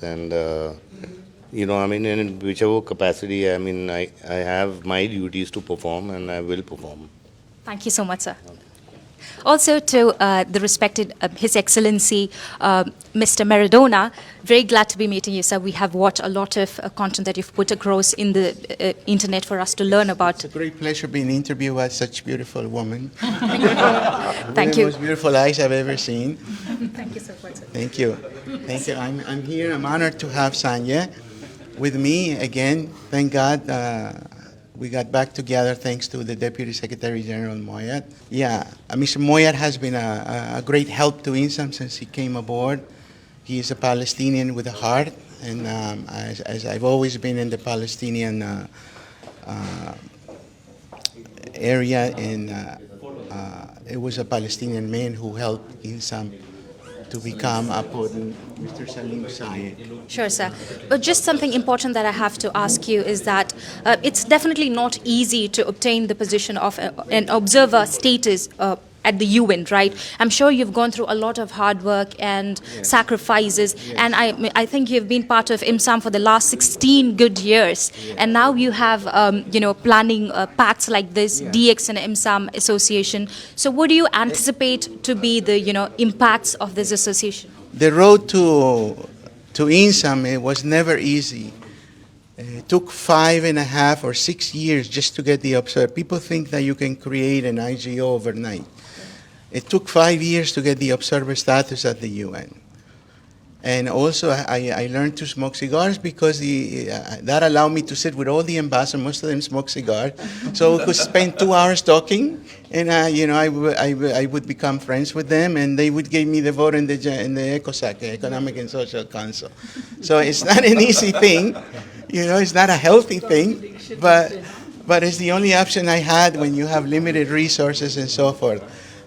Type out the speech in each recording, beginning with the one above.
And I mean, in whichever capacity, I mean, I have my duties to perform, and I will perform. Thank you so much, sir. Also, to the respected His Excellency Mr. Maradona, very glad to be meeting you, sir. We have watched a lot of content that you've put across in the internet for us to learn about. It's a great pleasure being interviewed by such beautiful woman. Thank The you. most beautiful eyes I've ever seen. Thank you so much, sir. Thank you. Thank you. I'm here. I'm honored to have Sanjay with me again. Thank God we got back together thanks to the Deputy Secretary General Moyat. Yeah, Mr. Moyat has been a great help to INSAM since he came aboard. He is a Palestinian with a heart, and as I've always been in the Palestinian area, and it was a Palestinian man who helped INSAM to become upon Mr. Salim Sayed. Sure, sir. But just something important that I have to ask you is that it's definitely not easy to obtain the position of an observer status at the UN, right? I'm sure you've gone through a lot of hard work and sacrifices, and I think you've been part of IMSAM for the last 16 good years, and now you have planning pacts like this, DXN IMSAM association. So what do you anticipate to be the impacts of this association? The road to INSAM, it was never easy. It took 5.5 or 6 years just to get the observer. People think that you can create an IGO overnight. It took 5 years to get the observer status at the UN. And also, I learned to smoke cigars because that allowed me to sit with all the ambassadors. Most of them smoke cigars, so we could spend 2 hours talking, and I would become friends with them, and they would give me the vote in the ECOSOC, the Economic and Social Council. So it's not an easy thing, it's not a healthy thing, but it's the only option I had when you have limited resources and so forth.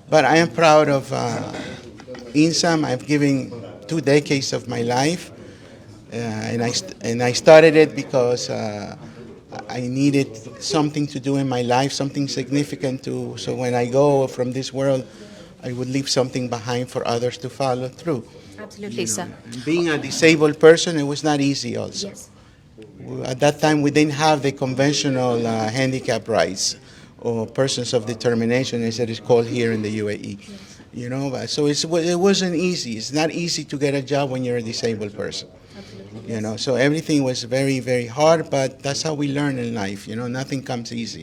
But I am proud of INSAM. I've given 2 decades of my life, and I started it because I needed something to do in my life, something significant so when I go from this world, I would leave something behind for others to follow through. Absolutely, sir. And being a disabled person, it was not easy also. Yes. At that time, we didn't have the conventional handicap rights or persons of determination, as it is called here in the UAE. So it wasn't easy. It's not easy to get a job when you're a disabled person. So everything was very, very hard, but that's how we learn in life. Nothing comes easy.